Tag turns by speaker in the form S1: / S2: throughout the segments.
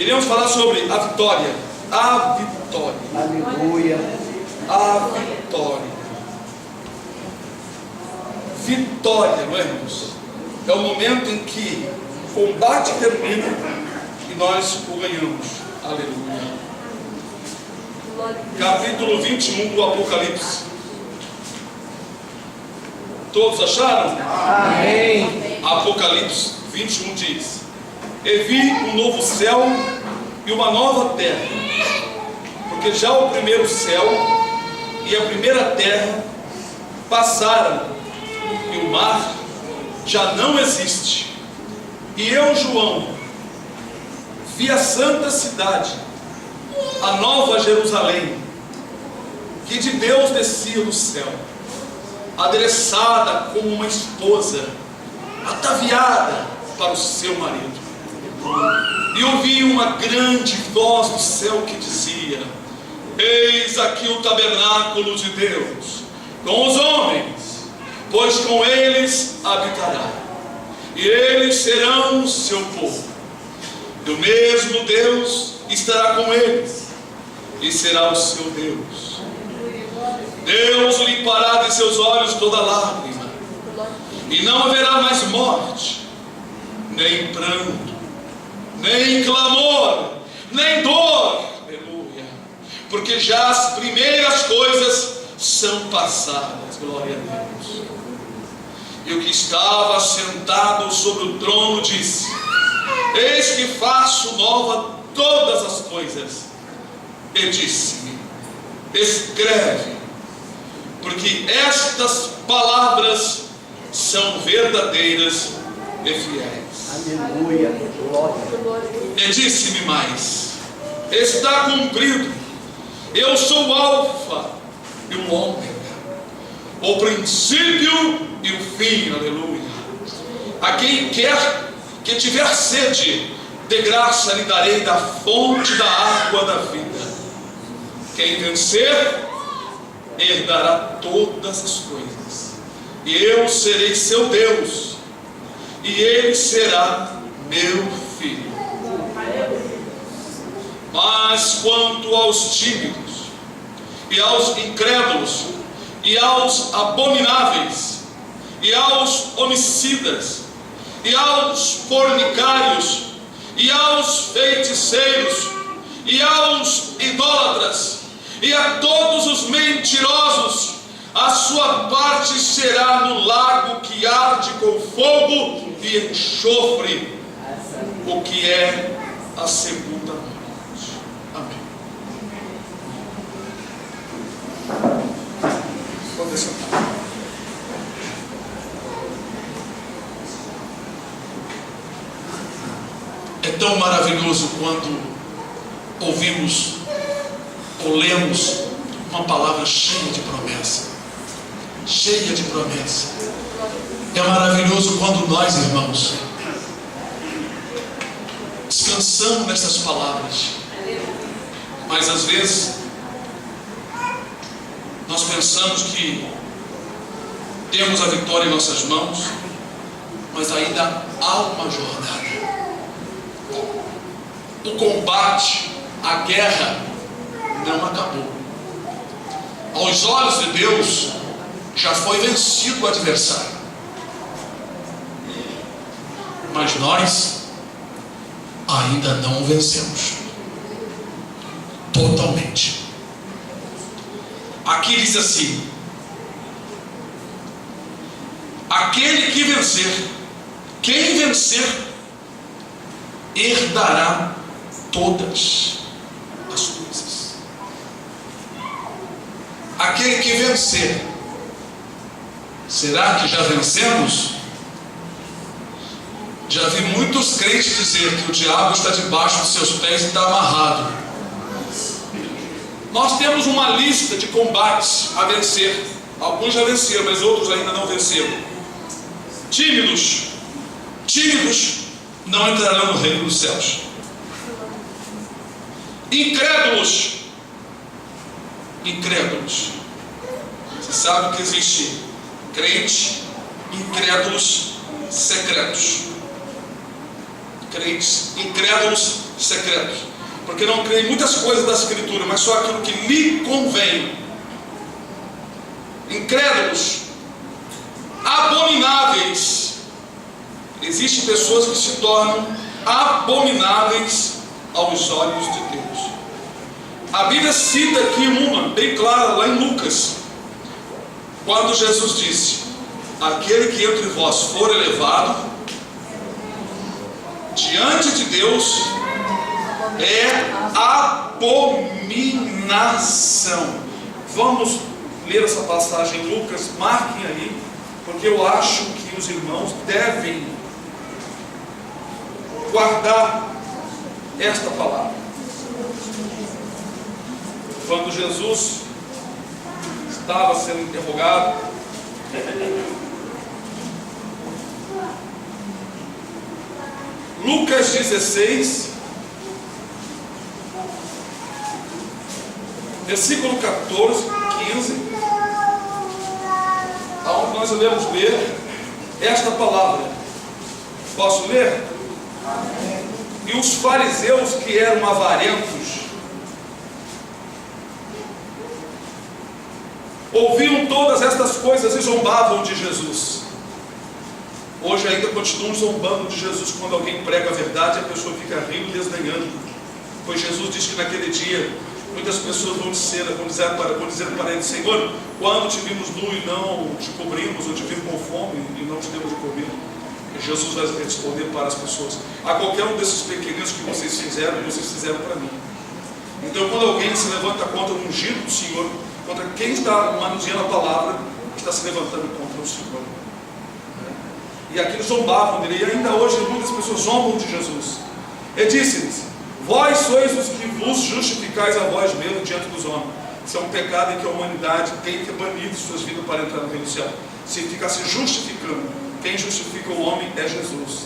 S1: Iremos falar sobre a vitória. A vitória.
S2: Aleluia.
S1: A vitória. Vitória, não é, irmãos? É o momento em que o combate termina e nós o ganhamos. Aleluia. Capítulo 21 do Apocalipse. Todos acharam?
S2: Amém.
S1: Apocalipse 21 diz: E vi um novo céu e uma nova terra, porque já o primeiro céu e a primeira terra passaram, e o mar já não existe. E eu, João, vi a santa cidade, a nova Jerusalém, que de Deus descia do céu, adereçada como uma esposa, ataviada para o seu marido. E ouvi uma grande voz do céu que dizia: Eis aqui o tabernáculo de Deus com os homens, pois com eles habitará, e eles serão o seu povo, e o mesmo Deus estará com eles, e será o seu Deus. Deus limpará de seus olhos toda lágrima, e não haverá mais morte, nem pranto, nem clamor, nem dor. Aleluia. Porque já as primeiras coisas são passadas. Glória a Deus. E o que estava sentado sobre o trono disse: Eis que faço nova todas as coisas. E disse-me: Escreve, porque estas palavras são verdadeiras e fiéis.
S2: Aleluia. Glória.
S1: E disse-me mais: Está cumprido. Eu sou o Alfa e o Ômega, o princípio e o fim. Aleluia. A quem quer que tiver sede, de graça lhe darei da fonte da água da vida. Quem vencer, herdará todas as coisas, e eu serei seu Deus, e ele será meu filho. Mas quanto aos tímidos, e aos incrédulos, e aos abomináveis, e aos homicidas, e aos fornicários, e aos feiticeiros, e aos idólatras, e a todos os mentirosos, a sua parte será no lago que arde com fogo e enxofre, o que é a segunda morte. Amém. Pode sentar. É tão maravilhoso quando ouvimos ou lemos uma palavra cheia de promessa. Cheia de promessa. É maravilhoso quando nós, irmãos, descansamos nessas palavras. Mas às vezes nós pensamos que temos a vitória em nossas mãos, mas ainda há uma jornada. O combate, a guerra não acabou. Aos olhos de Deus já foi vencido o adversário, mas nós ainda não o vencemos totalmente. Aqui diz assim: aquele que vencer, quem vencer, herdará todas as coisas. Aquele que vencer, será que já vencemos? Já vi muitos crentes dizer que o diabo está debaixo dos seus pés e está amarrado. Nós temos uma lista de combates a vencer. Alguns já venceram, mas outros ainda não venceram. Tímidos não entrarão no reino dos céus. Incrédulos. Você sabe que existe crente, incrédulos secretos. crentes incrédulos secretos, porque não creem em muitas coisas da Escritura, mas só aquilo que lhe convém. Incrédulos, abomináveis. Existem pessoas que se tornam abomináveis aos olhos de Deus. A Bíblia cita aqui uma bem clara lá em Lucas, quando Jesus disse: aquele que entre vós for elevado diante de Deus é abominação. Vamos ler essa passagem em Lucas, marquem aí, porque eu acho que os irmãos devem guardar esta palavra. Quando Jesus estava sendo interrogado, Lucas 16, versículo 14, 15, aonde nós devemos ler esta palavra. Posso ler? E os fariseus, que eram avarentos, ouviam todas estas coisas e zombavam de Jesus. Hoje ainda continuam zombando de Jesus. Quando alguém prega a verdade, a pessoa fica rindo e desdenhando, pois Jesus disse que naquele dia muitas pessoas vão dizer para ele: Senhor, quando te vimos nu e não te cobrimos, ou te vimos com fome e não te demos de comer? E Jesus vai responder para as pessoas: a qualquer um desses pequeninos que vocês fizeram para mim. Então, quando alguém se levanta contra o ungido do Senhor, contra quem está manuseando a palavra, está se levantando contra o Senhor. E aqueles zombavam dele, e ainda hoje muitas pessoas zombam de Jesus. E disse-lhes: vós sois os que vos justificais a vós mesmos diante dos homens. Isso é um pecado em que a humanidade tem que banir de suas vidas para entrar no reino do céu. Se ficar se justificando, quem justifica o homem é Jesus.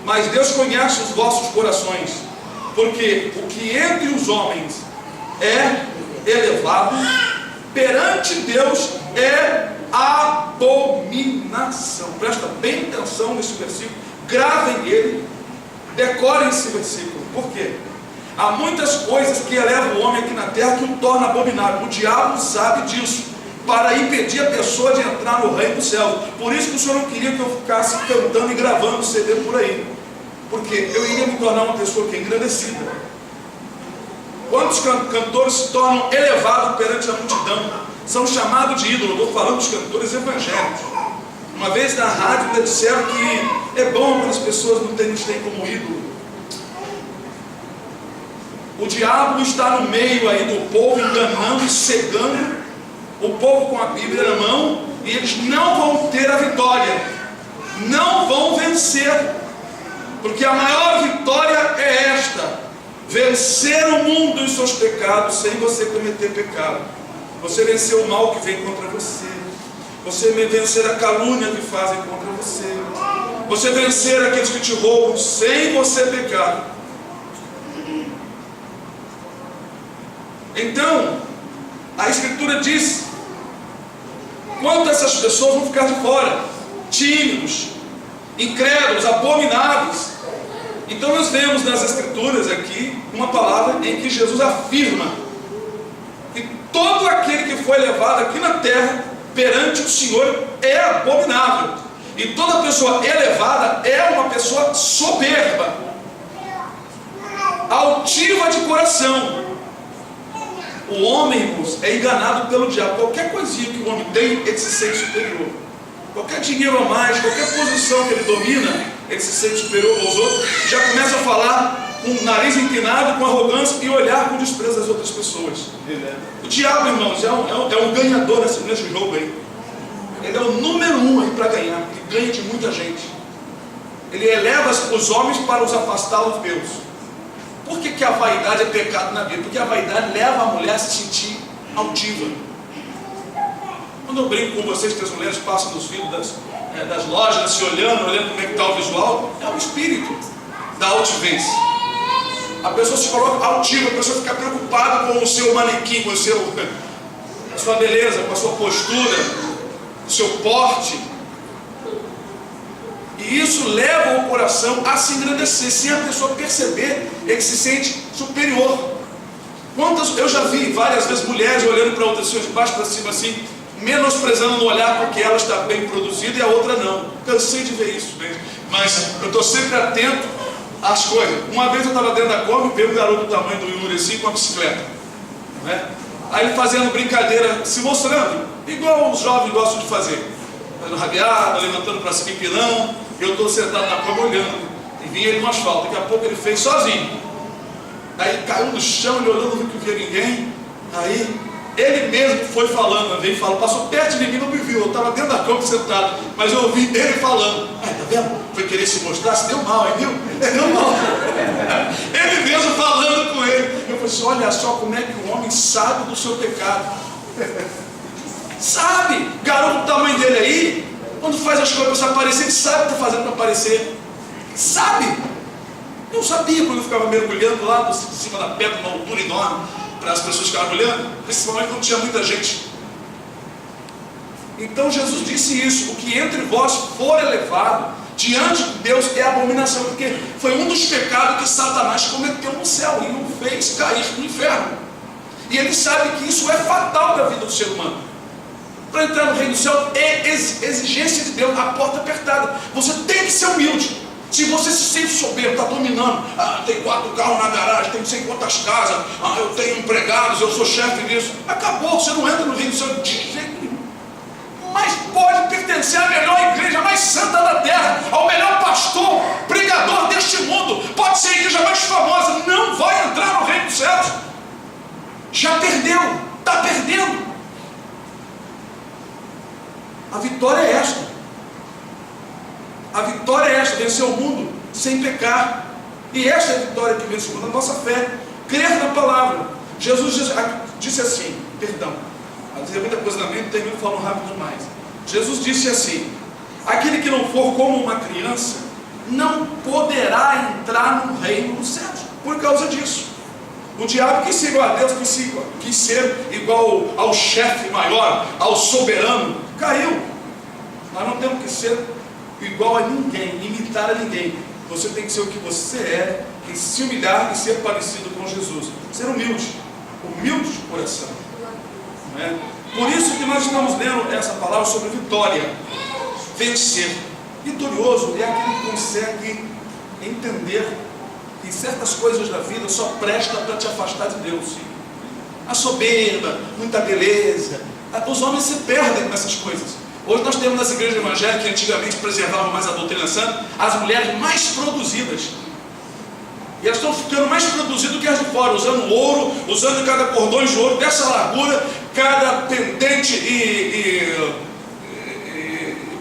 S1: Mas Deus conhece os vossos corações, porque o que entre os homens é elevado, perante Deus é abominação. Presta bem atenção nesse versículo, gravem ele, decorem esse versículo. Por quê? Há muitas coisas que elevam o homem aqui na terra que o torna abominável. O diabo sabe disso, para impedir a pessoa de entrar no reino do céu. Por isso que o Senhor não queria que eu ficasse cantando e gravando CD por aí, porque eu iria me tornar uma pessoa que é engrandecida. Quantos cantores se tornam elevados perante a multidão, são chamados de ídolo? Estou falando dos cantores evangélicos. Uma vez na rádio disseram que é bom quando as pessoas nos têm como ídolo. O diabo está no meio aí do povo, enganando e cegando o povo com a Bíblia na mão, e eles não vão ter a vitória, não vão vencer, porque a maior vitória é esta: vencer o mundo e seus pecados sem você cometer pecado. Você vencer o mal que vem contra você, você vencer a calúnia que fazem contra você, você vencer aqueles que te roubam sem você pecar. Então, a Escritura diz: quanto essas pessoas vão ficar de fora, tímidos, incrédulos, abomináveis. Então nós vemos nas Escrituras aqui uma palavra em que Jesus afirma que todo aquele que foi levado aqui na terra perante o Senhor é abominável. E toda pessoa elevada é uma pessoa soberba, altiva de coração. O homem, irmãos, é enganado pelo diabo. Qualquer coisinha que o homem tem, ele se sente superior. Qualquer dinheiro a mais, qualquer posição que ele domina, ele se sente superior aos outros. Já começa a falar com o nariz inclinado, com arrogância, e olhar com desprezo das outras pessoas. O diabo, irmãos, é um ganhador nesse jogo aí. Ele é o número 1 aí para ganhar. Ele ganha de muita gente. Ele eleva os homens para os afastá-los de Deus. Por que a vaidade é pecado na Bíblia? Porque a vaidade leva a mulher a se sentir altiva. Quando eu brinco com vocês que as mulheres passam nos vidros das lojas, se olhando como é que está o visual, é o espírito da altivez. A pessoa se coloca altiva, a pessoa fica preocupada com o seu manequim, com a sua beleza, com a sua postura, o seu porte. E E isso leva o coração a se engrandecer. Sem a pessoa perceber, ele se sente superior. Eu já vi várias vezes mulheres olhando para outras pessoas de baixo para cima assim, menosprezando no olhar porque ela está bem produzida e a outra não. Cansei de ver isso, né? Mas eu estou sempre atento às coisas. Uma vez eu estava dentro da Kombi, veio um garoto do tamanho do Yuri assim com uma bicicleta, né? Aí ele fazendo brincadeira, se mostrando, igual os jovens gostam de fazer, fazendo rabiada, levantando para cima, empinando. Eu estou sentado na Kombi olhando, e vi ele no asfalto. Daqui a pouco ele fez sozinho. Aí caiu no chão, ele olhando, não via ninguém. Aí ele mesmo foi falando, veio falando, passou perto de mim, não me viu. Eu estava dentro da Kombi sentado, mas eu ouvi ele falando. Ai, tá vendo? Foi querer se mostrar, se deu mal, viu? Deu mal. Ele mesmo falando com ele. Eu falei assim, olha só como é que o homem sabe do seu pecado. Sabe? Garoto do tamanho dele aí, quando faz as coisas para aparecer, ele sabe o que está fazendo para aparecer. Sabe? Eu sabia quando eu ficava mergulhando lá de cima da pedra, uma altura enorme, para as pessoas ficarem olhando, principalmente quando tinha muita gente. Então Jesus disse isso: o que entre vós for elevado diante de Deus é abominação, porque foi um dos pecados que Satanás cometeu no céu e o fez cair no inferno. E ele sabe que isso é fatal para a vida do ser humano. Para entrar no reino do céu é exigência de Deus, a porta apertada. Você tem que ser humilde. Se você se sente soberbo, está dominando, tem 4 carros na garagem, tem não sei quantas casas, eu tenho empregados, eu sou chefe disso, acabou, você não entra no reino do céu de jeito nenhum. Mas pode pertencer à melhor igreja mais santa da terra, ao melhor pastor, pregador deste mundo, pode ser a igreja mais famosa, não vai entrar no reino dos céus. Já perdeu, está perdendo. A vitória é esta. A vitória é esta, vencer o mundo sem pecar. E esta é a vitória que vem segundo a nossa fé, crer na palavra. Jesus disse assim, perdão, tem muita coisa na mente, termino falando rápido demais. Jesus disse assim: aquele que não for como uma criança não poderá entrar no reino dos céus. Por causa disso, o diabo quis ser igual a Deus, quis ser igual ao chefe maior, ao soberano, caiu. Nós não temos que ser igual a ninguém, imitar a ninguém. Você tem que ser o que você é, e se humilhar e ser parecido com Jesus. Ser humilde de coração, não é? Por isso que nós estamos lendo essa palavra sobre vitória, vencer. Vitorioso é aquele que consegue entender que certas coisas da vida só presta para te afastar de Deus. A soberba, muita beleza, os homens se perdem nessas coisas. Hoje nós temos nas igrejas evangélicas, que antigamente preservavam mais a doutrina santa, as mulheres mais produzidas. E elas estão ficando mais produzidas do que as de fora, usando ouro, usando cada cordões de ouro dessa largura, cada pendente e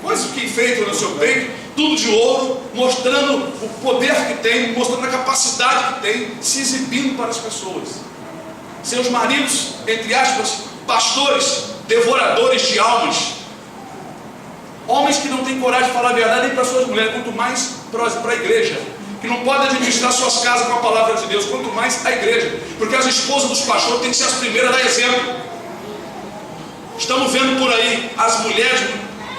S1: coisas que enfeitam no seu peito, tudo de ouro, mostrando o poder que tem, mostrando a capacidade que tem, se exibindo para as pessoas. Seus maridos, entre aspas, pastores, devoradores de almas. Homens que não têm coragem de falar a verdade nem para suas mulheres, quanto mais para a igreja, que não podem administrar suas casas com a palavra de Deus, quanto mais a igreja, porque as esposas dos pastores têm que ser as primeiras a dar exemplo. Estamos vendo por aí as mulheres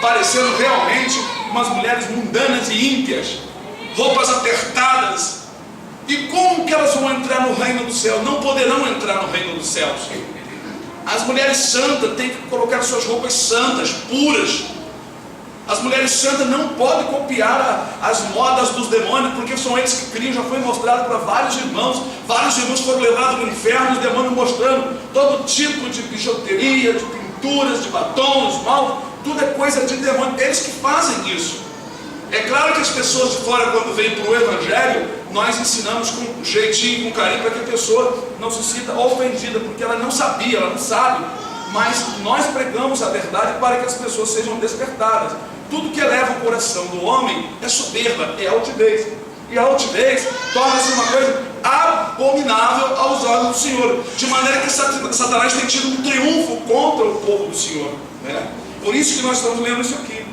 S1: parecendo realmente umas mulheres mundanas e ímpias, roupas apertadas. E como que elas vão entrar no reino do céu? Não poderão entrar no reino dos céus. As mulheres santas têm que colocar suas roupas santas, puras. As mulheres santas não podem copiar as modas dos demônios, porque são eles que criam. Já foi mostrado para vários irmãos foram levados no inferno, os demônios mostrando todo tipo de bijuteria, de pinturas, de batons, mal, tudo é coisa de demônio, eles que fazem isso. É claro que as pessoas de fora, quando vêm para o Evangelho, nós ensinamos com jeitinho, com carinho, para que a pessoa não se sinta ofendida, porque ela não sabia, ela não sabe, mas nós pregamos a verdade para que as pessoas sejam despertadas. Tudo que eleva o coração do homem é soberba, é altivez. E a altivez torna-se uma coisa abominável aos olhos do Senhor. De maneira que Satanás tem tido um triunfo contra o povo do Senhor, né? Por isso que nós estamos lendo isso aqui.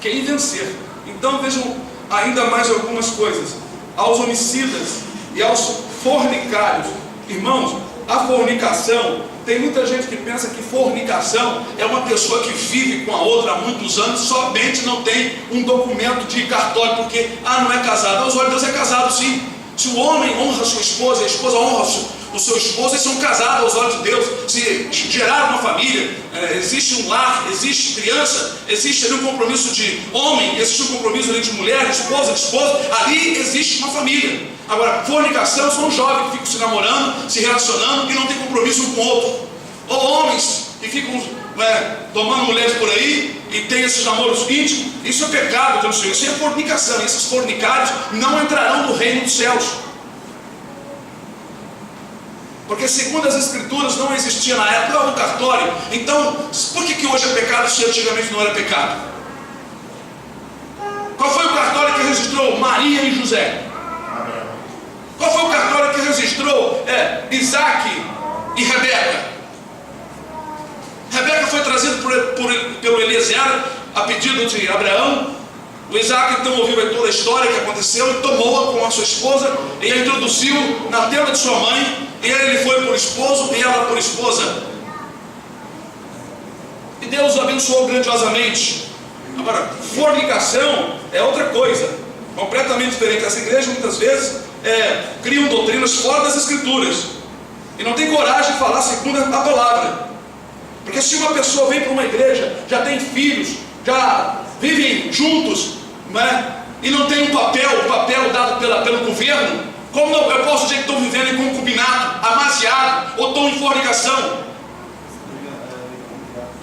S1: Quem vencer? Então vejam ainda mais algumas coisas. Aos homicidas e aos fornicários. Irmãos, a fornicação Tem muita gente que pensa que fornicação é uma pessoa que vive com a outra há muitos anos, somente não tem um documento de cartório, porque, não é casado. Aos olhos de Deus é casado sim. Se o homem honra a sua esposa e a esposa honra o seu esposo, eles são casados aos olhos de Deus. Se gerar uma família, existe um lar, existe criança, existe ali um compromisso de homem, existe um compromisso ali de mulher, de esposa, ali existe uma família. Agora, fornicação são jovens que ficam se namorando, se relacionando e não tem compromisso um com o outro. Ou homens que ficam tomando mulheres por aí e tem esses namoros íntimos. Isso é pecado, então, Senhor. Isso é fornicação. E esses fornicários não entrarão no reino dos céus. Porque segundo as Escrituras não existia na época o cartório. Então, por que hoje é pecado se antigamente não era pecado? Qual foi o cartório que registrou Maria e José? Qual foi o cartório que registrou Isaac e Rebeca? Rebeca foi trazida pelo Eliezer a pedido de Abraão. O Isaac então ouviu toda a história que aconteceu e tomou-a com a sua esposa e a introduziu na tenda de sua mãe, e ele foi por esposo e ela por esposa. E Deus o abençoou grandiosamente. Agora, fornicação é outra coisa, completamente diferente. As igrejas muitas vezes criam doutrinas fora das Escrituras e não tem coragem de falar segundo a palavra. Porque se uma pessoa vem para uma igreja, já tem filhos, já vivem juntos, e não tem um papel dado pelo governo, como eu posso dizer que estão vivendo em concubinato, amaziado, ou estão em fornicação?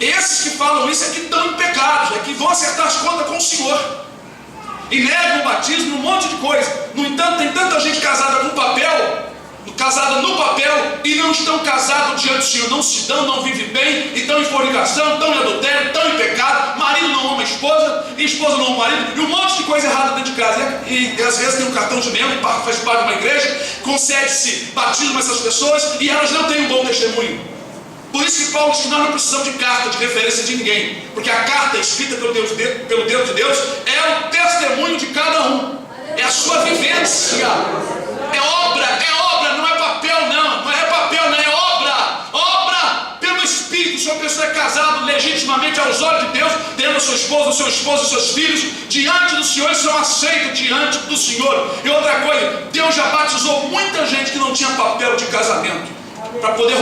S1: Esses que falam isso é que estão em pecados, é que vão acertar as contas com o Senhor e negam o batismo, um monte de coisa. No entanto, tem tanta gente casada no papel e não estão casados diante do Senhor, não se dão, não vivem bem, e estão em fornicação, estão em adultério, estão em pecado. Marido não ama a esposa, e esposa não ama o marido, e um monte de coisa errada dentro de casa. E às vezes tem um cartão de membro, faz parte de uma igreja, concede-se batismo a essas pessoas e elas não têm um bom testemunho. Por isso que Paulo diz que nós não precisamos de carta de referência de ninguém, porque a carta escrita pelo Deus de Deus é o testemunho de cada um, é a sua vivência, é obra, não é papel não é papel, não é obra pelo Espírito. Se uma pessoa é casada legitimamente aos olhos de Deus, tendo a sua esposa, o seu esposo e seus filhos diante do Senhor, eles são aceitos diante do Senhor. E outra coisa, Deus já batizou muita gente que não tinha papel de casamento, para poder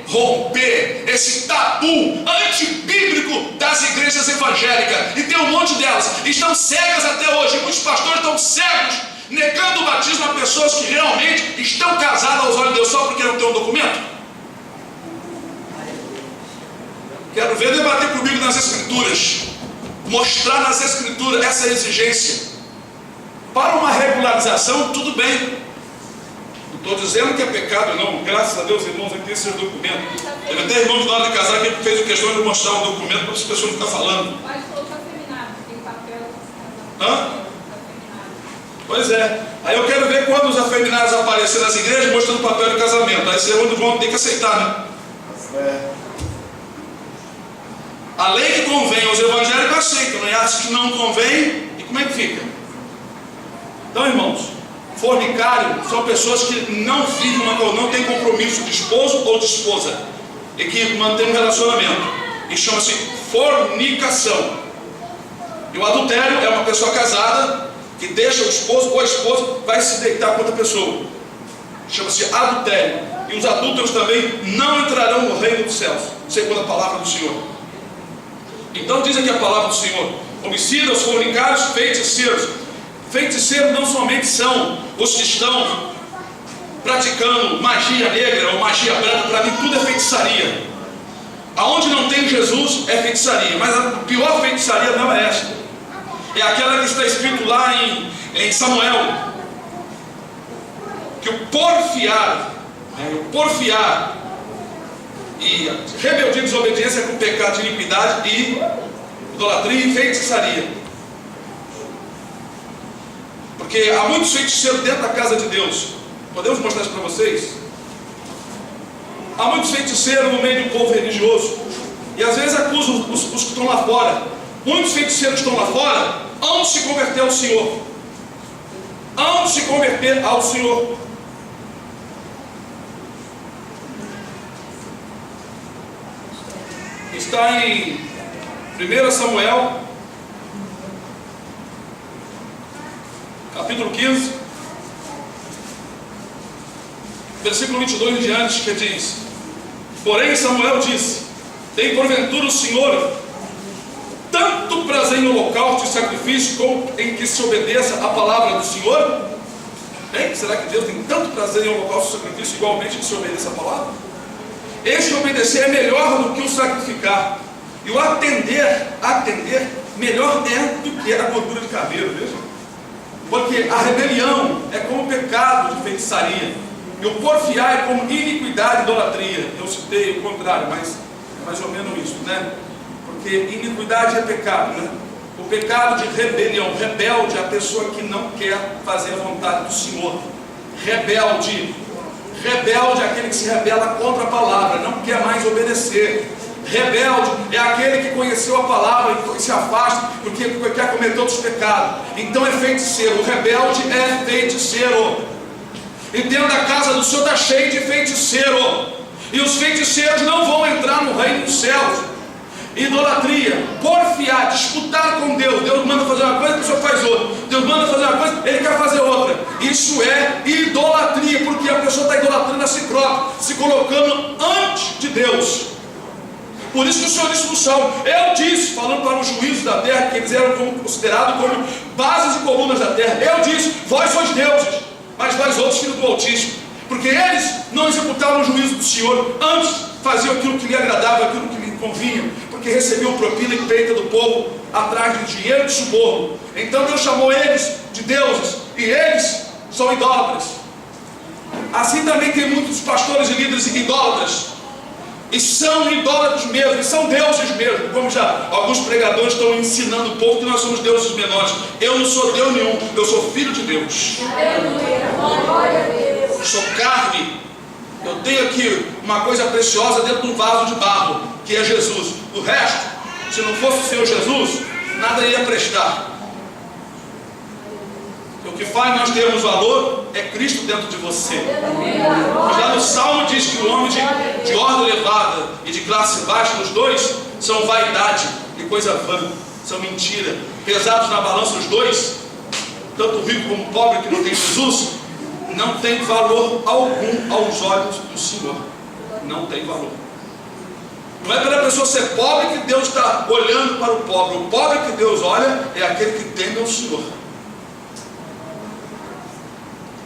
S1: romper esse tabu antibíblico das igrejas evangélicas. E tem um monte delas, estão cegas até hoje. Muitos pastores estão cegos, negando o batismo a pessoas que realmente estão casadas aos olhos de Deus, só porque não tem um documento. Quero ver debater comigo nas Escrituras, mostrar nas Escrituras essa exigência. Para uma regularização, tudo bem. Não estou dizendo que é pecado não, graças a Deus, irmãos, aqui tem esses documentos. Teve até irmão de na hora de casar que fez a questão de mostrar um documento para as pessoas não ficarem falando.
S3: Mas falou que está afeminado, tem papel.
S1: Hã? Pois é. Aí eu quero ver quando os afeminados aparecerem nas igrejas mostrando papel de casamento. Aí esse é onde vão ter que aceitar, né? A lei que convém aos evangélicos aceitam, né? Acho que não convém, e como é que fica? Então, irmãos, fornicário são pessoas que não vivem não têm compromisso de esposo ou de esposa e que mantêm um relacionamento, e chama-se fornicação. E o adultério é uma pessoa casada que deixa o esposo ou a esposa vai se deitar com outra pessoa, chama-se adultério. E os adúlteros também não entrarão no reino dos céus, segundo a palavra do Senhor. Então diz aqui a palavra do Senhor: homicidas, fornicários, feiticeiros. Feiticeiros não somente são os que estão praticando magia negra ou magia branca. Para mim tudo é feitiçaria. Aonde não tem Jesus é feitiçaria. Mas a pior feitiçaria não é esta. É aquela que está escrito lá em Samuel, que o porfiar e rebeldia e desobediência é com pecado de iniquidade e idolatria e feitiçaria. Porque há muitos feiticeiros dentro da casa de Deus. Podemos mostrar isso para vocês? Há muitos feiticeiros no meio do povo religioso. E às vezes acusam os que estão lá fora. Muitos feiticeiros que estão lá fora hão de se converter ao Senhor. Hão de se converter ao Senhor. está em 1 Samuel, capítulo 15, versículo 22 em diante, que diz: porém Samuel disse: tem porventura o Senhor tanto prazer em holocausto e sacrifício como em que se obedeça a palavra do Senhor? Bem, será que Deus tem tanto prazer em holocausto e sacrifício igualmente que se obedeça a palavra? Este obedecer é melhor do que o sacrificar, e o atender melhor é do que a gordura de carneiro, veja. Porque a rebelião é como pecado de feitiçaria, e o porfiar é como iniquidade e idolatria. Eu citei o contrário, mas é mais ou menos isso, né? Porque iniquidade é pecado, né? O pecado de rebelião, rebelde é a pessoa que não quer fazer a vontade do Senhor. Rebelde é aquele que se rebela contra a palavra, não quer mais obedecer. Rebelde é aquele que conheceu a palavra e se afasta porque quer cometer outros pecados. Então é feiticeiro. O rebelde é feiticeiro. Entenda, a casa do Senhor está cheia de feiticeiro, e os feiticeiros não vão entrar no reino dos céus. Idolatria, porfiar, disputar com Deus. Deus manda fazer uma coisa, a pessoa faz outra. Deus manda fazer uma coisa, ele quer fazer outra. Isso é idolatria, porque a pessoa está idolatrando a si própria, se colocando antes de Deus. Por isso que o Senhor disse no Salmo: eu disse, falando para os juízes da terra, que eles eram considerados como bases e colunas da terra, eu disse: vós sois deuses, mas vós outros filhos do Altíssimo. Porque eles não executavam o juízo do Senhor, antes faziam aquilo que lhe agradava, aquilo que lhe convinha, porque recebiam propina e peita do povo atrás de dinheiro e de suborno. Então Deus chamou eles de deuses, e eles são idólatras. Assim também tem muitos pastores e líderes idólatras, e são idólatras mesmo, e são deuses mesmo, como já alguns pregadores estão ensinando o povo que nós somos deuses menores. Eu não sou Deus nenhum, eu sou filho de Deus. Eu sou carne. Eu tenho aqui uma coisa preciosa dentro de um vaso de barro, que é Jesus. O resto, se não fosse o Senhor Jesus, nada ia prestar. O que faz nós termos valor é Cristo dentro de você. Já no Salmo diz que o homem de ordem elevada e de classe baixa, os dois, são vaidade e coisa vã, são mentira. Pesados na balança os dois, tanto o rico como o pobre que não tem Jesus, não tem valor algum aos olhos do Senhor. Não tem valor. Não é pela pessoa ser pobre que Deus está olhando para o pobre. O pobre que Deus olha é aquele que teme ao Senhor.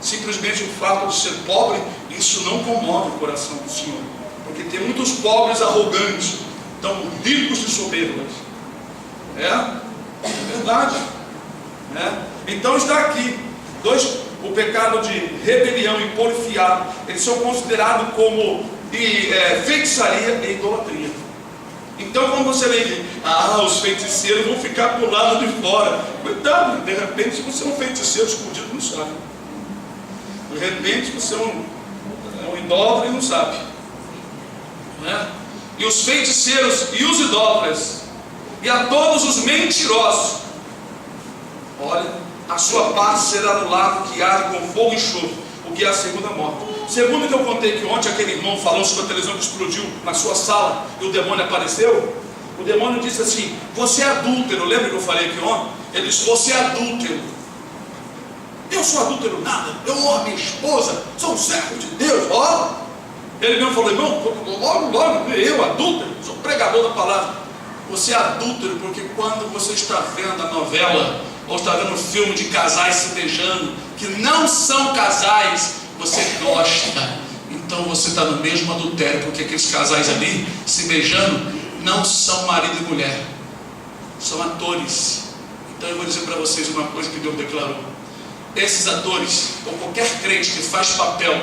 S1: Simplesmente o fato de ser pobre, isso não comove o coração do Senhor. Porque tem muitos pobres arrogantes, tão ricos de soberbas. É verdade. Então está aqui. O pecado de rebelião e porfiado, eles são considerados como feitiçaria e idolatria. Então quando você lê, os feiticeiros vão ficar por lado de fora. Cuidado, de repente você é um feiticeiro escondido, não sabe. De repente você é um idólatra e não sabe. E os feiticeiros e os idólatras, e a todos os mentirosos, olha, a sua parte será no lago que arde com fogo e enxofre, o que é a segunda morte. Segundo que eu contei que ontem aquele irmão falou sobre a televisão que explodiu na sua sala e o demônio apareceu. O demônio disse assim: você é adúltero. Lembra que eu falei aqui ontem? Ele disse: você é adúltero. Eu sou adúltero nada, eu honro minha esposa, sou um servo de Deus. Ele mesmo falou: irmão, logo eu adúltero, sou pregador da palavra. Você é adúltero porque quando você está vendo a novela ou está vendo um filme de casais se beijando, que não são casais, você gosta. Então você está no mesmo adultério, porque aqueles casais ali se beijando não são marido e mulher, são atores. Então eu vou dizer para vocês uma coisa que Deus declarou: esses atores, ou qualquer crente que faz papel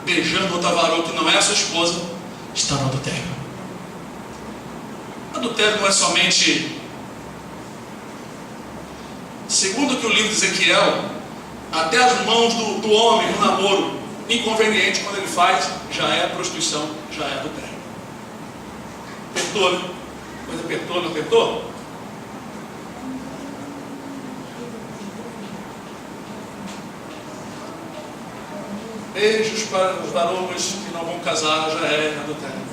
S1: beijando outra varoa que não é a sua esposa, está no adultério. Adultério não é somente, segundo o que o livro de Ezequiel, até as mãos do homem no namoro, inconveniente quando ele faz, já é prostituição, já é adultério. Apertou, né? Coisa apertou, não apertou? Beijos para os varões que não vão casar, já é adultério.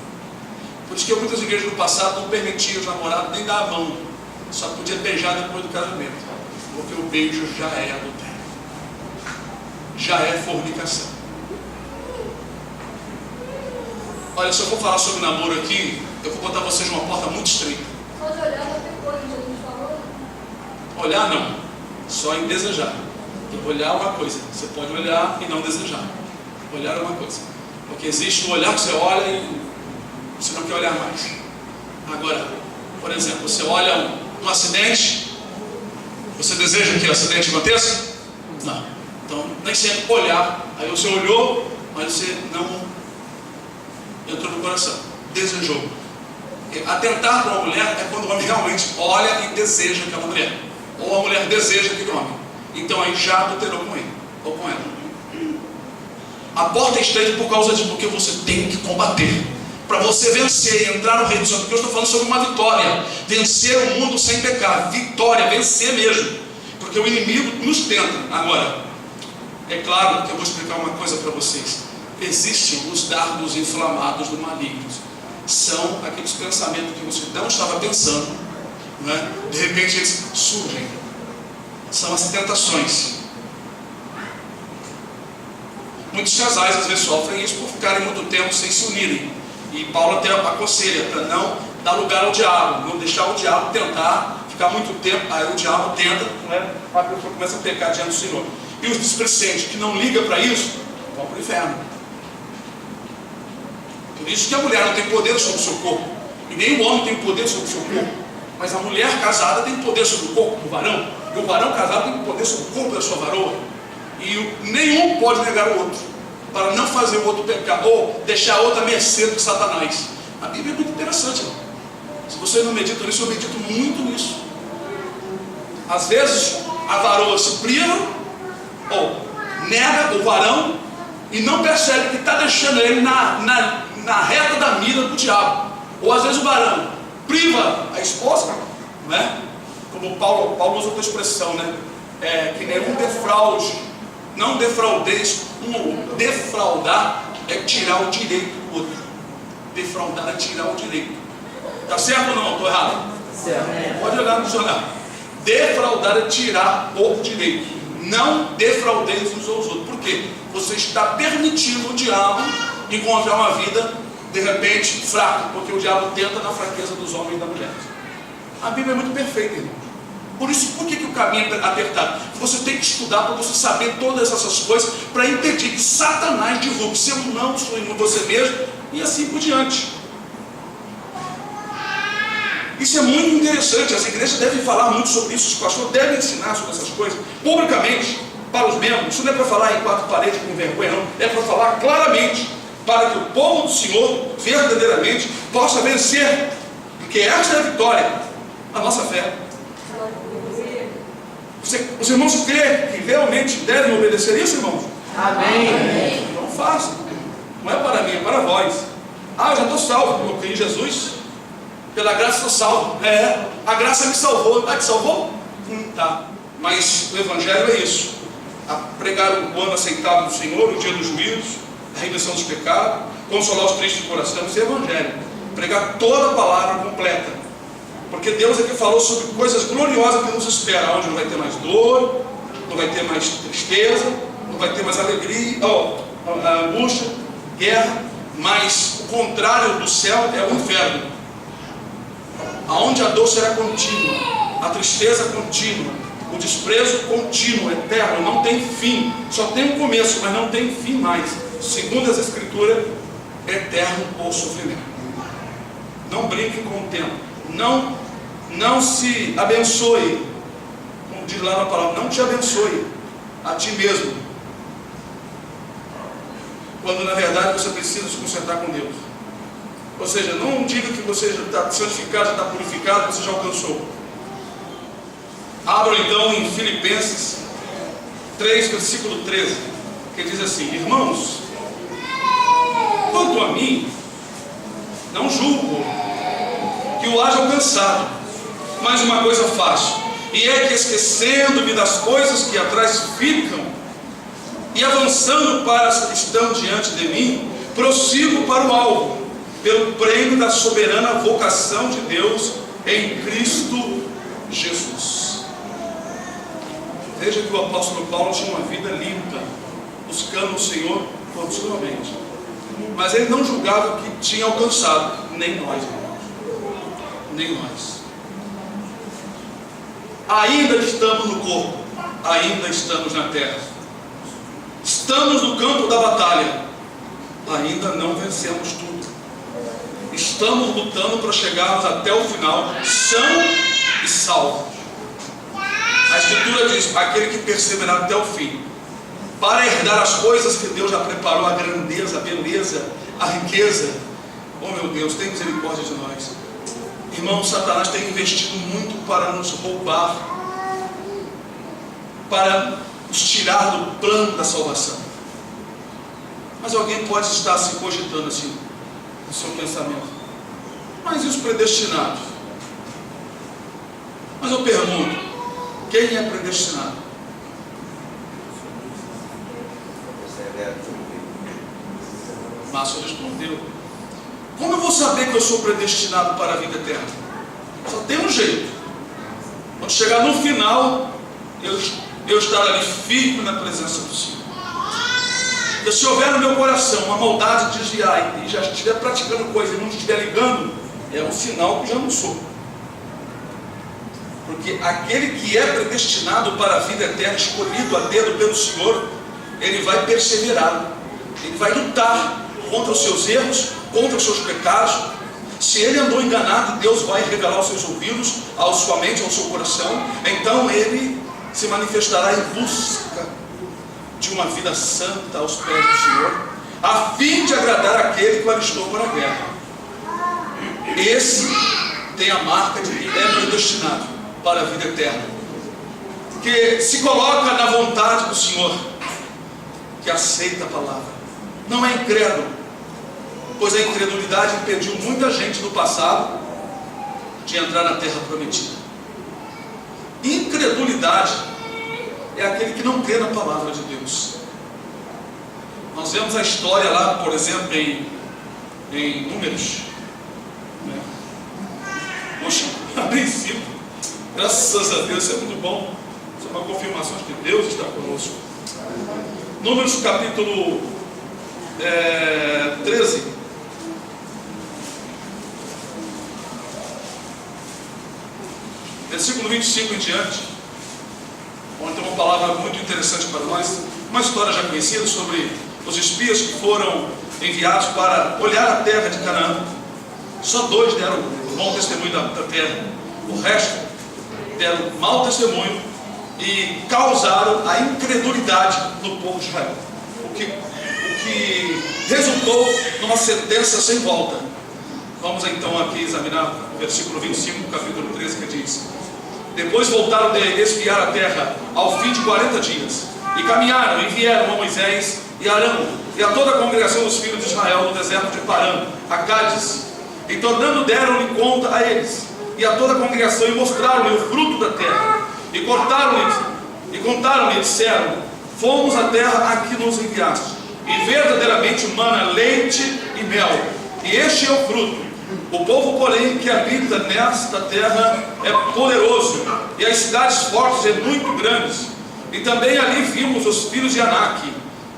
S1: Por isso que muitas igrejas no passado não permitiam os namorados nem dar a mão, só podia beijar depois do casamento, porque o beijo já é adultério, já é fornicação. Olha, se eu for falar sobre namoro aqui, eu vou botar vocês numa porta muito estreita.
S3: Pode olhar outra coisa que a gente falou?
S1: Olhar não, só em desejar. Olhar é uma coisa, você pode olhar e não desejar. Olhar é uma coisa, porque existe um olhar que você olha e você não quer olhar mais. Agora, por exemplo, você olha um acidente, você deseja que o acidente aconteça? Não. Então, nem sempre olhar, aí você olhou, mas você não entrou no coração, desejou. Atentar para uma mulher é quando o homem realmente olha e deseja aquela mulher, ou a mulher deseja aquele homem. Então aí já adulterou com ele, ou com ela. A porta é estreita por causa disso, porque você tem que combater. Para você vencer e entrar no reino do Senhor, porque eu estou falando sobre uma vitória. Vencer o mundo sem pecar. Vitória, vencer mesmo. Porque o inimigo nos tenta. Agora, é claro que eu vou explicar uma coisa para vocês. Existem os dardos inflamados do maligno. São aqueles pensamentos que você não estava pensando, né? De repente eles surgem. São as tentações. Muitos casais às vezes sofrem isso por ficarem muito tempo sem se unirem. E Paulo até aconselha para não dar lugar ao diabo, não deixar o diabo tentar ficar muito tempo. Aí o diabo tenta, né? A pessoa começa a pecar diante do Senhor. E os displicentes que não ligam para isso vão para o inferno. Por isso que a mulher não tem poder sobre o seu corpo, e nem o homem tem poder sobre o seu corpo. Mas a mulher casada tem poder sobre o corpo do varão, e o varão casado tem poder sobre o corpo da sua varoa. E nenhum pode negar o outro, para não fazer o outro pecar, ou deixar a outra à mercê de Satanás. A Bíblia é muito interessante, irmão. Se vocês não meditam nisso, eu medito muito nisso. Às vezes a varoa se priva, ou nega o varão, e não percebe que está deixando ele na reta da mira do diabo. Ou às vezes o varão priva a esposa, né? Como Paulo usa outra expressão, né? Que é um defraude. Não defraudeis. Defraudar é tirar o direito do outro. Defraudar é tirar o direito. Está certo ou não? Estou errado?
S2: Certo.
S1: Pode olhar no dicionário. Defraudar é tirar o direito. Não defraudeis uns aos outros. Por quê? Você está permitindo o diabo encontrar uma vida de repente fraca, porque o diabo tenta na fraqueza dos homens e da mulher. A Bíblia é muito perfeita, irmão. Por isso, por que o caminho é apertado? Você tem que estudar para você saber todas essas coisas, para impedir que Satanás derrube seu não em você mesmo e assim por diante. Isso é muito interessante. As igrejas devem falar muito sobre isso, os pastores devem ensinar sobre essas coisas publicamente para os membros. Isso não é para falar em quatro paredes com vergonha, não. É para falar claramente, para que o povo do Senhor verdadeiramente possa vencer, porque esta é a vitória, a nossa fé. Os irmãos creem que realmente devem obedecer isso, irmãos?
S2: Amém.
S1: Então façam. Não é para mim, é para vós. Eu já estou salvo, eu creio em Jesus. Pela graça estou salvo. A graça me salvou. Te salvou? Tá. Mas o Evangelho é isso. A pregar o ano aceitável do Senhor, o dia dos juízos, a remissão dos pecados, consolar os tristes do coração. Isso é Evangelho. Pregar toda a palavra completa. Porque Deus aqui falou sobre coisas gloriosas que nos esperam, onde não vai ter mais dor, não vai ter mais tristeza, não vai ter mais alegria, angústia, guerra, mas o contrário do céu é o inferno, aonde a dor será contínua, a tristeza contínua, o desprezo contínuo, eterno, não tem fim, só tem um começo, mas não tem fim mais. Segundo as Escrituras, eterno o sofrimento. Não brinque com o tempo. Não se abençoe, como diz lá na palavra, não te abençoe a ti mesmo, quando na verdade você precisa se concentrar com Deus. Ou seja, não diga que você já está santificado, já está purificado, você já alcançou. Abra então em Filipenses 3, versículo 13, que diz assim: irmãos, quanto a mim, não julgo que o haja alcançado, mas uma coisa faço, e é que esquecendo-me das coisas que atrás ficam, e avançando para as que estão diante de mim, prossigo para o alvo, pelo prêmio da soberana vocação de Deus em Cristo Jesus. Veja que o apóstolo Paulo tinha uma vida limpa, buscando o Senhor continuamente, mas ele não julgava que tinha alcançado, nem nós, irmãos, nem nós. Ainda estamos no corpo, ainda estamos na terra, estamos no campo da batalha, ainda não vencemos tudo, estamos lutando para chegarmos até o final são e salvos. A Escritura diz: aquele que perseverar até o fim, para herdar as coisas que Deus já preparou, a grandeza, a beleza, a riqueza. Oh meu Deus, tem misericórdia de nós. Irmão, Satanás tem investido muito para nos roubar, para nos tirar do plano da salvação. Mas alguém pode estar se cogitando assim no seu pensamento: mas e os predestinados? Mas eu pergunto: quem é predestinado? Márcio respondeu: como eu vou saber que eu sou predestinado para a vida eterna? Só tem um jeito: quando chegar no final, eu estar ali firme na presença do Senhor. Então, se houver no meu coração uma maldade de desviar e já estiver praticando coisa e não estiver ligando, é um sinal que já não sou. Porque aquele que é predestinado para a vida eterna, escolhido a dedo pelo Senhor, ele vai perseverar, ele vai lutar contra os seus erros, contra os seus pecados. Se ele andou enganado, Deus vai revelar aos seus ouvidos, à sua mente, ao seu coração. Então ele se manifestará em busca de uma vida santa aos pés do Senhor, a fim de agradar aquele que o alistou para a guerra. Esse tem a marca de que é predestinado para a vida eterna, que se coloca na vontade do Senhor, que aceita a palavra, não é incrédulo, pois a incredulidade impediu muita gente no passado de entrar na terra prometida. Incredulidade é aquele que não crê na palavra de Deus. Nós vemos a história lá, por exemplo, em Números, né? Poxa, a princípio, graças a Deus, isso é muito bom. Isso é uma confirmação de que Deus está conosco. Números capítulo 13. Versículo 25 em diante, onde tem uma palavra muito interessante para nós. Uma história já conhecida sobre os espias que foram enviados para olhar a terra de Canaã. Só 2 deram bom testemunho da terra, o resto deram mau testemunho e causaram a incredulidade do povo de Israel, o que resultou numa sentença sem volta. Vamos então aqui examinar o versículo 25 do capítulo 13, que diz: depois voltaram de espiar a terra ao fim de 40 dias, e caminharam e vieram a Moisés e Arão e a toda a congregação dos filhos de Israel no deserto de Parã, a Cádiz, e tornando deram-lhe conta a eles e a toda a congregação, e mostraram-lhe o fruto da terra, e contaram-lhe e disseram: fomos à terra a que nos enviaste, e verdadeiramente mana leite e mel, e este é o fruto. O povo, porém, que habita nesta terra é poderoso, e as cidades fortes e muito grandes. E também ali vimos os filhos de Anak,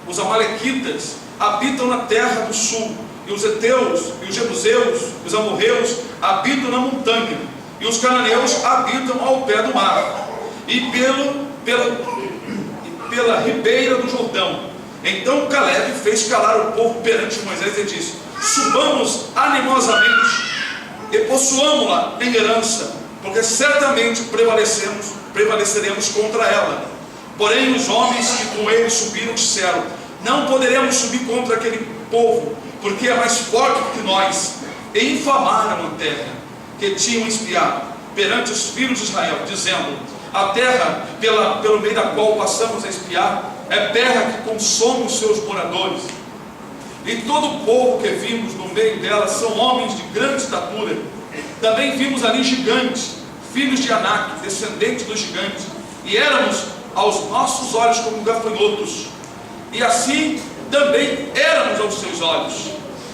S1: os amalequitas, habitam na terra do sul, e os heteus, e os jebuseus, os amorreus habitam na montanha, e os cananeus habitam ao pé do mar, e pela ribeira do Jordão. Então Caleb fez calar o povo perante Moisés e disse: subamos animosamente e possuamo-la em herança, porque certamente prevaleceremos contra ela. Porém os homens que com ele subiram disseram: não poderemos subir contra aquele povo, porque é mais forte que nós. E infamaram a terra que tinham espiado perante os filhos de Israel, dizendo: a terra pelo meio da qual passamos a espiar é terra que consome os seus moradores, e todo o povo que vimos no meio dela são homens de grande estatura. Também vimos ali gigantes, filhos de Anak, descendentes dos gigantes, e éramos aos nossos olhos como gafanhotos, e assim também éramos aos seus olhos.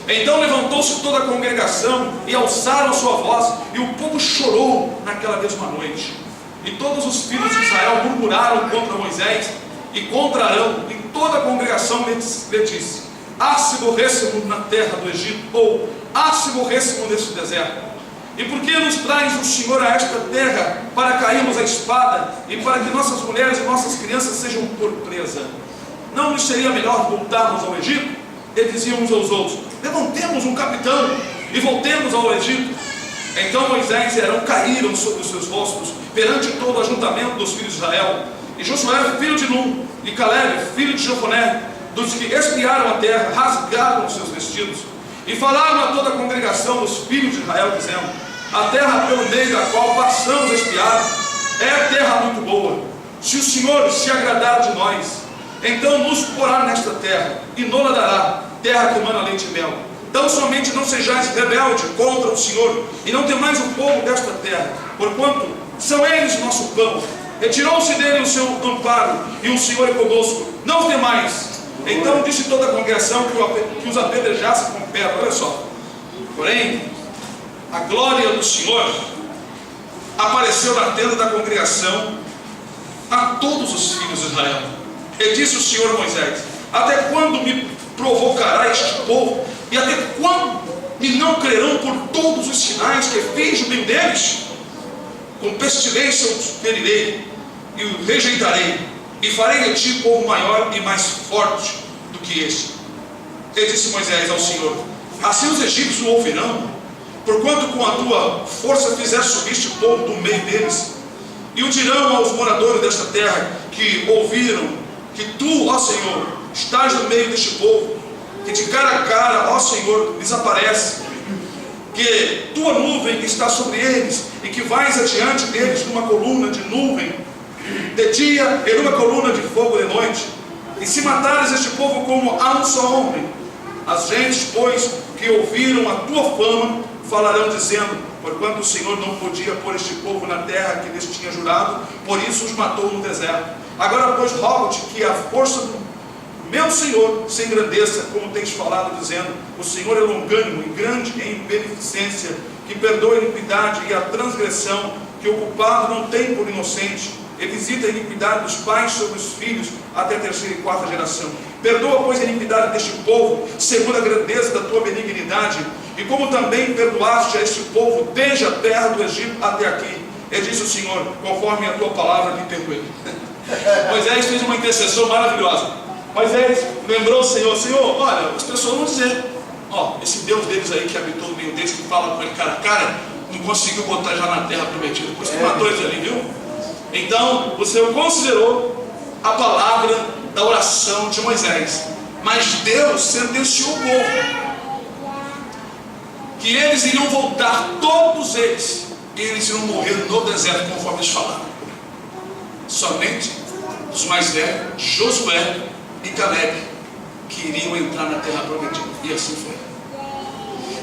S1: Então levantou-se toda a congregação e alçaram a sua voz, e o povo chorou naquela mesma noite. E todos os filhos de Israel murmuraram contra Moisés e contra Arão, e toda a congregação lhe disse: ah, se morrêssemos na terra do Egito, ou ah, se morrêssemos neste deserto. E por que nos traz o Senhor a esta terra para cairmos a espada, e para que nossas mulheres e nossas crianças sejam por presa? Não nos seria melhor voltarmos ao Egito? E diziam uns aos outros: levantemos um capitão e voltemos ao Egito. Então Moisés e Arão caíram sobre os seus rostos perante todo o ajuntamento dos filhos de Israel. E Josué, filho de Nun, e Caleb, filho de Jefoné, dos que espiaram a terra, rasgaram os seus vestidos e falaram a toda a congregação dos filhos de Israel, dizendo: a terra pelo meio da qual passamos a espiar é terra muito boa. Se o Senhor se agradar de nós, então nos porá nesta terra e nos dará, terra que emana leite e mel. Então somente não sejais rebelde contra o Senhor, e não temais o povo desta terra, porquanto são eles o nosso pão. Retirou-se dele o seu amparo, e o Senhor é conosco, não temais. Então disse toda a congregação que os apedrejasse com pedra. Olha só. Porém, a glória do Senhor apareceu na tenda da congregação a todos os filhos de Israel. E disse o Senhor a Moisés: até quando me provocará este povo? E até quando me não crerão por todos os sinais que fiz no meio deles? Com pestilência os ferirei e o rejeitarei, e farei de ti povo maior e mais forte do que este. E disse Moisés ao Senhor: assim os egípcios o ouvirão, porquanto com a tua força fizeste subir este povo do meio deles. E o dirão aos moradores desta terra que ouviram que tu, ó Senhor, estás no meio deste povo, que de cara a cara, ó Senhor, lhes aparece, que tua nuvem está sobre eles, e que vais adiante deles numa coluna de nuvem de dia e numa coluna de fogo de noite. E se matares este povo como a um só homem, as gentes, pois, que ouviram a tua fama, falarão dizendo: porquanto o Senhor não podia pôr este povo na terra que lhes tinha jurado, por isso os matou no deserto. Agora, pois, rogo-te que a força do meu Senhor se engrandeça, como tens falado, dizendo: o Senhor é longânimo e grande em beneficência, que perdoa a iniquidade e a transgressão, que o culpado não tem por inocente, e visita a iniquidade dos pais sobre os filhos até a terceira e quarta geração. Perdoa, pois, a iniquidade deste povo, segundo a grandeza da tua benignidade, e como também perdoaste a este povo desde a terra do Egito até aqui. E disse o Senhor: conforme a tua palavra lhe perdoei. Moisés fez uma intercessão maravilhosa. Moisés lembrou o Senhor: Senhor, olha, as pessoas vão dizer: ó, esse Deus deles aí que habitou no meio deles, que fala com ele cara a cara, não conseguiu botar já na terra prometida, por isso que matou eles ali, viu? Então o Senhor considerou a palavra da oração de Moisés, mas Deus sentenciou o povo que eles iriam voltar, todos eles, e eles iriam morrer no deserto, conforme eles falaram. Somente os mais velhos, Josué e Caleb, que iriam entrar na terra prometida. E assim foi.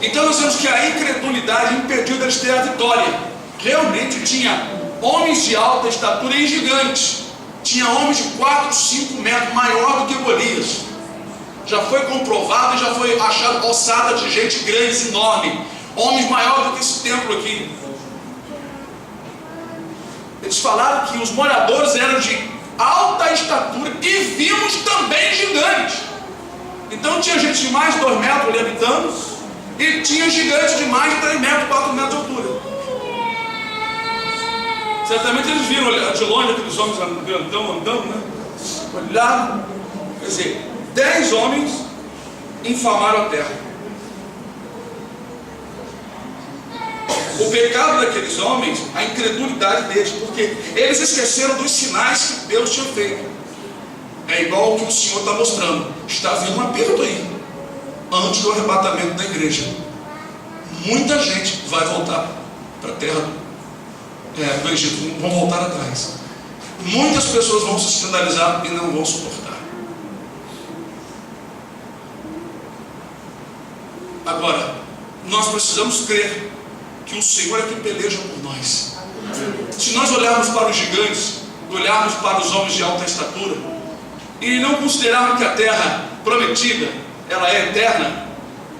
S1: Então nós vemos que a incredulidade impediu deles ter a vitória. Realmente tinha homens de alta estatura e gigantes. Tinha homens de 4, 5 metros, maior do que Golias. Já foi comprovado e já foi achado ossada de gente grande, enorme. Homens maiores do que esse templo aqui. Eles falaram que os moradores eram de alta estatura e vimos também gigantes. Então tinha gente de mais de 2 metros ali habitando, e tinha gigantes de mais de 3 metros, 4 metros de altura. Certamente eles viram de longe aqueles homens andando, né? Olharam, quer dizer, 10 homens infamaram a terra. O pecado daqueles homens, a incredulidade deles, porque eles esqueceram dos sinais que Deus tinha feito. É igual o que o Senhor está mostrando. Está vindo um aperto aí, antes do arrebatamento da igreja. Muita gente vai voltar para a terra do Egito, vão voltar atrás. Muitas pessoas vão se escandalizar e não vão suportar. Agora, nós precisamos crer que o Senhor é quem peleja por nós. Se nós olharmos para os gigantes, olharmos para os homens de alta estatura, e não considerarmos que a terra prometida, ela é eterna,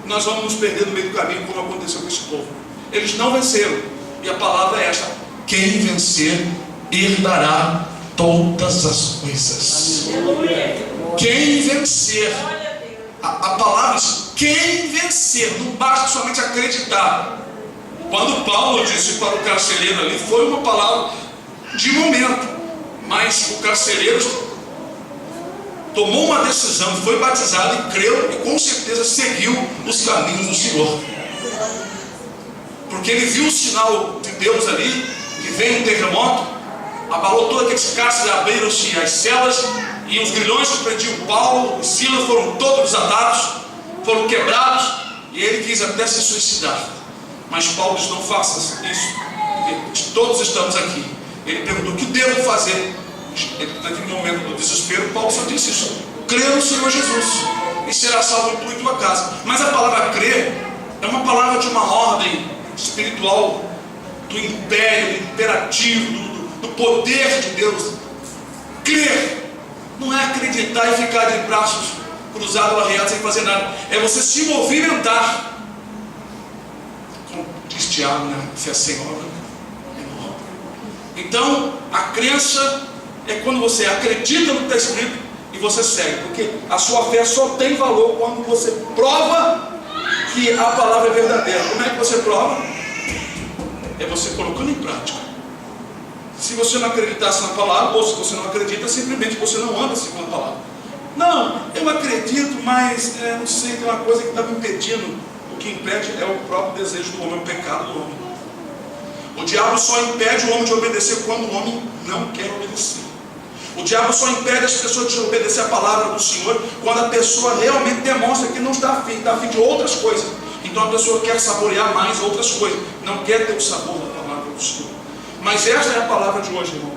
S1: nós vamos nos perder no meio do caminho, como aconteceu com esse povo. Eles não venceram, e a palavra é esta: quem vencer herdará todas as coisas. Quem vencer, a palavra diz, quem vencer, não basta somente acreditar. Quando Paulo disse para o carcereiro ali, foi uma palavra de momento, mas o carcereiro tomou uma decisão, foi batizado e creu, e com certeza seguiu os caminhos do Senhor, porque ele viu o sinal de Deus ali, que veio um terremoto, abalou todos aqueles cárceres, abriram-se as celas, e os grilhões que prendiam Paulo e Silas foram todos desatados, foram quebrados, e ele quis até se suicidar. Mas Paulo disse: não faça isso, porque todos estamos aqui. Ele perguntou: o que devo fazer? Naquele momento do desespero, Paulo só disse isso: crê no Senhor Jesus e será salvo tu e tua casa. Mas a palavra crer é uma palavra de uma ordem espiritual, do império, do imperativo, do poder de Deus. Crer não é acreditar e ficar de braços cruzados, arreados, sem fazer nada. É você se movimentar. Como diz Tiago, né? Fé sem obra é morta. Então, a crença é quando você acredita no que está escrito e você segue. Porque a sua fé só tem valor quando você prova que a palavra é verdadeira. Como é que você prova? É você colocando em prática. Se você não acreditasse na palavra, ou se você não acredita, simplesmente você não anda segundo a palavra. Não, eu acredito, mas não sei, tem uma coisa que está me impedindo. O que impede é o próprio desejo do homem, é o pecado do homem. O diabo só impede o homem de obedecer quando o homem não quer obedecer. O diabo só impede as pessoas de obedecer a palavra do Senhor quando a pessoa realmente demonstra que não está afim de outras coisas. Então a pessoa quer saborear mais outras coisas, não quer ter o sabor da palavra do Senhor. Mas esta é a palavra de hoje, irmão.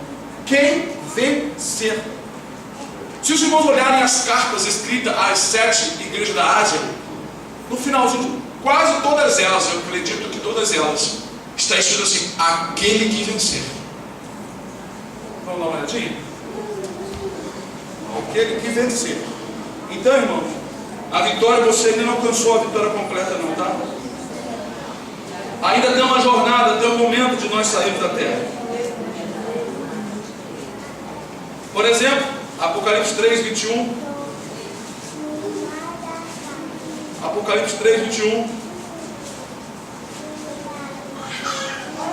S1: Quem vencer? Se os irmãos olharem as cartas escritas às 7 igrejas da Ásia, no finalzinho, quase todas elas, eu acredito que todas elas, está escrito assim: aquele que vencer. Vamos dar uma olhadinha? Aquele que vencer. Então, irmãos, a vitória, você ainda não alcançou a vitória completa não, tá? Ainda tem uma jornada, tem um momento de nós sairmos da terra. Por exemplo, Apocalipse 3, 21. Apocalipse 3, 21.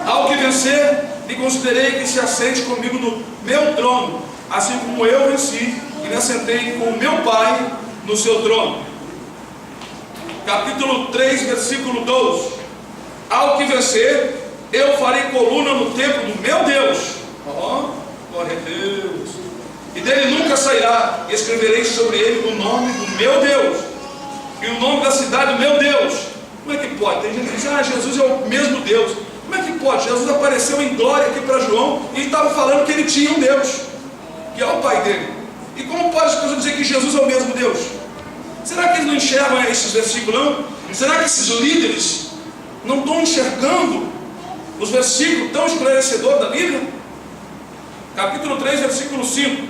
S1: Ao que vencer, lhe considerei que se assente comigo no meu trono, assim como eu venci e me assentei com o meu Pai no seu trono. Capítulo 3, versículo 12. Ao que vencer, eu farei coluna no templo do meu Deus. Glória a Deus. E dele nunca sairá. E escreverei sobre ele o nome do meu Deus e o nome da cidade do meu Deus. Como é que pode? Tem gente que diz: Jesus é o mesmo Deus. Como é que pode? Jesus apareceu em glória aqui para João e estava falando que ele tinha um Deus, que é o Pai dele. E como pode as pessoas dizer que Jesus é o mesmo Deus? Será que eles não enxergam esses versículos não? Será que esses líderes não estão enxergando os versículos tão esclarecedores da Bíblia? Capítulo 3, versículo 5.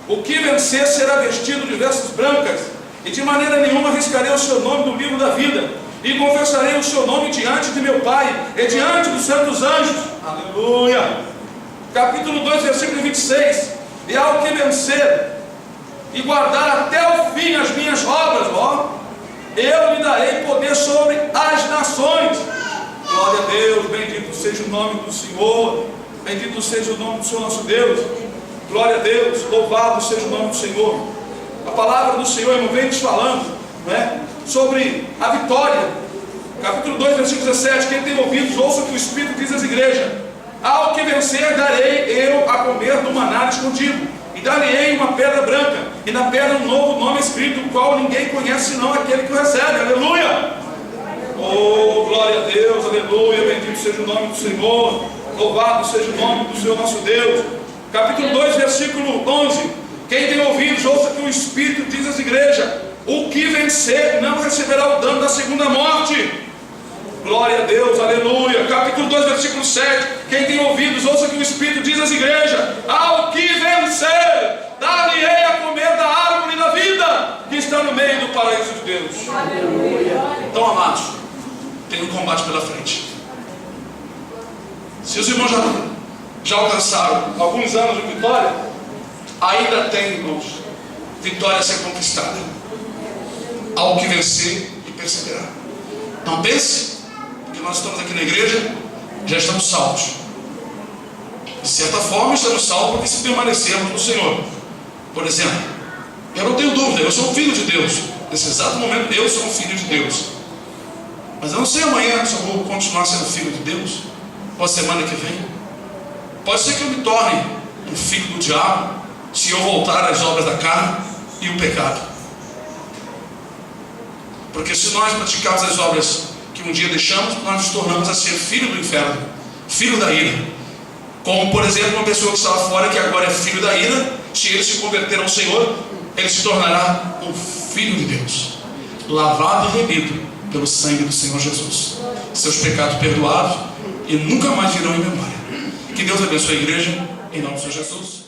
S1: O que vencer será vestido de vestes brancas, e de maneira nenhuma arriscarei o seu nome do livro da vida, e confessarei o seu nome diante de meu Pai e diante dos santos anjos. Aleluia. Capítulo 2, versículo 26. E ao que vencer e guardar até o fim as minhas obras, eu lhe darei poder sobre as nações. Glória a Deus, bendito seja o nome do Senhor, bendito seja o nome do Senhor nosso Deus. Glória a Deus, louvado seja o nome do Senhor. A palavra do Senhor, irmão, vem nos falando, não é? Sobre a vitória. Capítulo 2, versículo 17. Quem tem ouvidos, ouça o que o Espírito diz às igrejas. Ao que vencer, darei eu a comer do maná escondido, e dar-lhe-ei uma pedra branca, e na pedra um novo nome escrito, o qual ninguém conhece senão aquele que o recebe. Aleluia! Oh, glória a Deus, aleluia, bendito seja o nome do Senhor, louvado seja o nome do Senhor nosso Deus. Capítulo 2, versículo 11. Quem tem ouvidos, ouça o que o Espírito diz às igrejas. O que vencer não receberá o dano da segunda morte. Glória a Deus, aleluia. Capítulo 2, versículo 7. Quem tem ouvidos, ouça o que o Espírito diz às igrejas. Ao que vencer, dar-lhe-ei a comer da árvore da vida, que está está no meio do paraíso de Deus. Então, amados, tem um combate pela frente. Se os irmãos já alcançaram alguns anos de vitória, ainda tem, irmãos, vitória a ser conquistada. Algo que vencer e perseverar. Não pense que nós estamos aqui na igreja, já estamos salvos. De certa forma estamos salvos porque se permanecermos no Senhor. Por exemplo, eu não tenho dúvida, eu sou um filho de Deus. Nesse exato momento eu sou um filho de Deus. Mas eu não sei amanhã se eu vou continuar sendo filho de Deus, ou a semana que vem. Pode ser que eu me torne um filho do diabo, se eu voltar às obras da carne e o pecado. Porque se nós praticarmos as obras que um dia deixamos, nós nos tornamos a ser filho do inferno, filho da ira. Como, por exemplo, uma pessoa que estava fora, que agora é filho da ira, se ele se converter ao Senhor, ele se tornará um filho de Deus, lavado e remido pelo sangue do Senhor Jesus. Seus pecados perdoados e nunca mais virão em memória. Que Deus abençoe a igreja, em nome de Jesus.